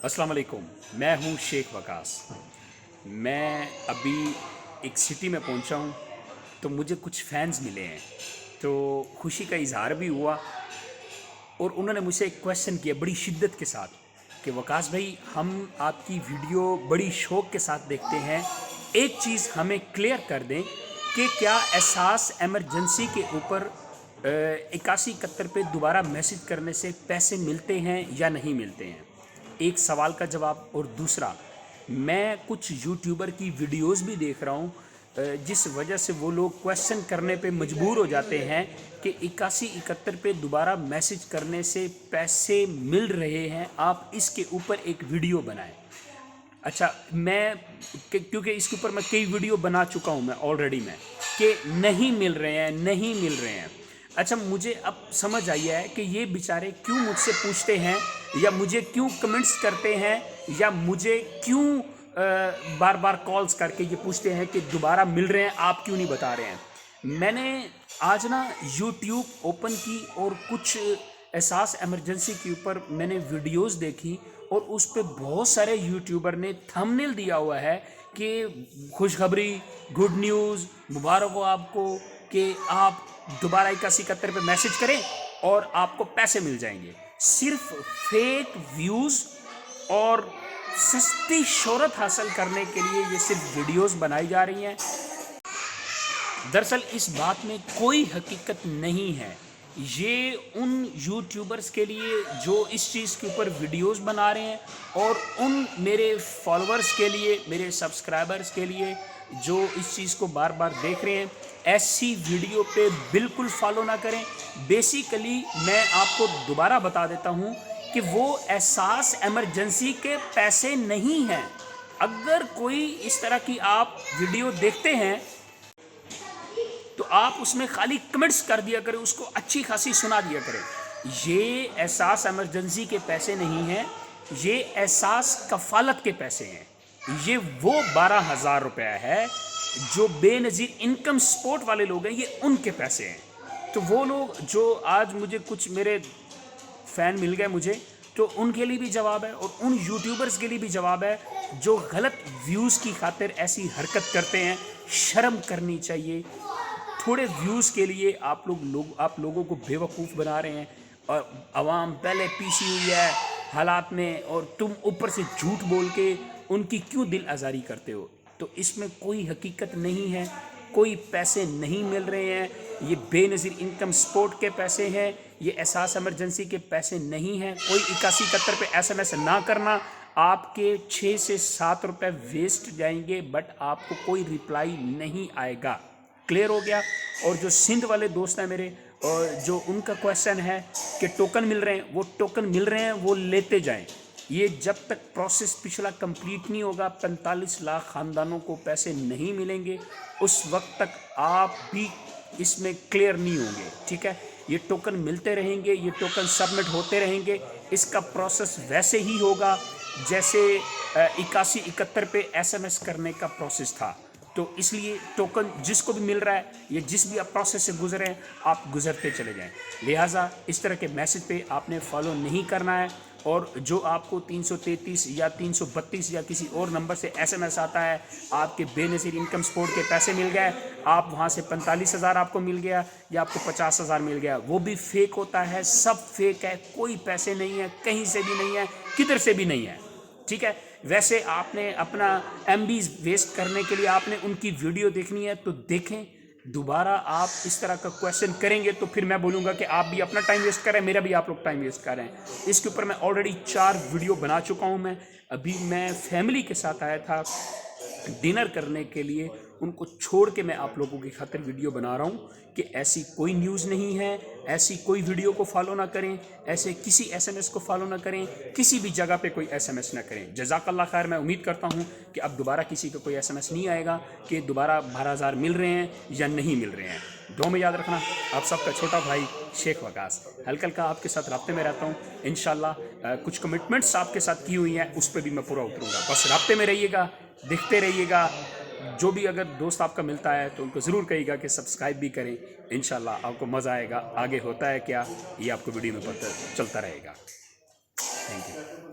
अस्सलाम वालेकुम। मैं हूँ शेख वकास। मैं अभी एक सिटी में पहुँचा हूँ, तो मुझे कुछ फैंस मिले हैं, तो खुशी का इजहार भी हुआ। और उन्होंने मुझसे एक क्वेश्चन किया बड़ी शिद्दत के साथ कि वकास भाई, हम आपकी वीडियो बड़ी शौक़ के साथ देखते हैं, एक चीज़ हमें क्लियर कर दें कि क्या एहसास एमरजेंसी के ऊपर 8171 पे दोबारा मैसेज करने से पैसे मिलते हैं या नहीं मिलते हैं। एक सवाल का जवाब। और दूसरा, मैं कुछ यूट्यूबर की वीडियोस भी देख रहा हूँ जिस वजह से वो लोग क्वेश्चन करने पे मजबूर हो जाते हैं कि 8171 पे दोबारा मैसेज करने से पैसे मिल रहे हैं, आप इसके ऊपर एक वीडियो बनाएं। अच्छा, मैं क्योंकि इसके ऊपर मैं कई वीडियो बना चुका हूँ मैं ऑलरेडी में कि नहीं मिल रहे हैं, नहीं मिल रहे हैं। अच्छा, मुझे अब समझ आई है कि ये बेचारे क्यों मुझसे पूछते हैं, या मुझे क्यों कमेंट्स करते हैं, या मुझे क्यों बार बार कॉल्स करके ये पूछते हैं कि दोबारा मिल रहे हैं, आप क्यों नहीं बता रहे हैं। मैंने आज ना यूट्यूब ओपन की और कुछ एहसास एमरजेंसी के ऊपर मैंने वीडियोस देखी, और उस पर बहुत सारे यूट्यूबर ने थंबनेल दिया हुआ है कि खुशखबरी, गुड न्यूज़, मुबारक हो आपको कि आप दोबारा 8171 पे मैसेज करें और आपको पैसे मिल जाएंगे। सिर्फ फेक व्यूज़ और सस्ती शोहरत हासिल करने के लिए ये सिर्फ वीडियोस बनाई जा रही हैं। दरअसल इस बात में कोई हकीकत नहीं है। ये उन यूट्यूबर्स के लिए जो इस चीज़ के ऊपर वीडियोस बना रहे हैं, और उन मेरे फॉलोअर्स के लिए, मेरे सब्सक्राइबर्स के लिए जो इस चीज़ को बार बार देख रहे हैं। ऐसी वीडियो पे बिल्कुल फॉलो ना करें। बेसिकली मैं आपको दोबारा बता देता हूँ कि वो एहसास एमरजेंसी के पैसे नहीं हैं। अगर कोई इस तरह की आप वीडियो देखते हैं तो आप उसमें खाली कमेंट्स कर दिया करें, उसको अच्छी खासी सुना दिया करें। ये एहसास एमरजेंसी के पैसे नहीं हैं, ये एहसास कफालत के पैसे हैं। ये वो 12,000 रुपया है जो बेनज़ीर इनकम सपोर्ट वाले लोग हैं, ये उनके पैसे हैं। तो वो लोग जो आज मुझे कुछ मेरे फ़ैन मिल गए मुझे, तो उनके लिए भी जवाब है, और उन यूट्यूबर्स के लिए भी जवाब है जो गलत व्यूज़ की खातिर ऐसी हरकत करते हैं। शर्म करनी चाहिए। थोड़े व्यूज़ के लिए आप लोगों को बेवकूफ़ बना रहे हैं, और आवाम पहले पीसी हुई है हालात में, और तुम ऊपर से झूठ बोल के उनकी क्यों दिल आज़ारी करते हो। तो इसमें कोई हकीकत नहीं है, कोई पैसे नहीं मिल रहे हैं। ये बेनज़ीर इनकम सपोर्ट के पैसे हैं, ये एहसास एमरजेंसी के पैसे नहीं हैं। कोई 8171 पे SMS ना करना, आपके 6 से 7 रुपये वेस्ट जाएंगे, बट आपको कोई रिप्लाई नहीं आएगा। क्लियर हो गया। और जो सिंध वाले दोस्त हैं मेरे, और जो उनका क्वेश्चन है कि टोकन मिल रहे हैं, वो टोकन मिल रहे हैं, वो लेते जाएं। ये जब तक प्रोसेस पिछला कंप्लीट नहीं होगा, 45 लाख ख़ानदानों को पैसे नहीं मिलेंगे, उस वक्त तक आप भी इसमें क्लियर नहीं होंगे। ठीक है, ये टोकन मिलते रहेंगे, ये टोकन सबमिट होते रहेंगे। इसका प्रोसेस वैसे ही होगा जैसे 8171 पे SMS करने का प्रोसेस था। तो इसलिए टोकन जिसको भी मिल रहा है, ये जिस भी आप प्रोसेस से गुजरे हैं, आप गुजरते चले जाएं। लिहाजा इस तरह के मैसेज पे आपने फॉलो नहीं करना है। और जो आपको 333 या 332 या किसी और नंबर से SMS आता है, आपके बेनज़ीर इनकम सपोर्ट के पैसे मिल गए, आप वहाँ से 45,000 आपको मिल गया या आपको 50,000 मिल गया, वो भी फेक होता है। सब फेक है, कोई पैसे नहीं है, कहीं से भी नहीं है, किधर से भी नहीं है। ठीक है, वैसे आपने अपना MBs वेस्ट करने के लिए आपने उनकी वीडियो देखनी है तो देखें। दोबारा आप इस तरह का क्वेश्चन करेंगे तो फिर मैं बोलूँगा कि आप भी अपना टाइम वेस्ट कर रहे हैं, मेरा भी आप लोग टाइम वेस्ट कर रहे हैं। इसके ऊपर मैं ऑलरेडी 4 वीडियो बना चुका हूँ। अभी मैं फैमिली के साथ आया था डिनर करने के लिए, उनको छोड़ के मैं आप लोगों की खातिर वीडियो बना रहा हूँ कि ऐसी कोई न्यूज़ नहीं है, ऐसी कोई वीडियो को फॉलो ना करें, ऐसे किसी SMS को फॉलो ना करें, किसी भी जगह पे कोई SMS ना करें। जज़ाकल्लाह खैर। मैं उम्मीद करता हूँ कि अब दोबारा किसी का कोई SMS नहीं आएगा कि दोबारा 12,000 मिल रहे हैं या नहीं मिल रहे हैं। दो में याद रखना, आप सबका छोटा भाई शेख वकास हल्का हल्का आपके साथ राब्ते में रहता हूँ। इंशाल्लाह कुछ कमिटमेंट्स आपके साथ की हुई हैं, उस पर भी मैं पूरा उतरूँगा। बस राब्ते में रहिएगा, देखते रहिएगा। जो भी अगर दोस्त आपका मिलता है तो उनको ज़रूर कहिएगा कि सब्सक्राइब भी करें। इंशाल्लाह आपको मज़ा आएगा। आगे होता है क्या, ये आपको वीडियो में पता चलता रहेगा। Thank you.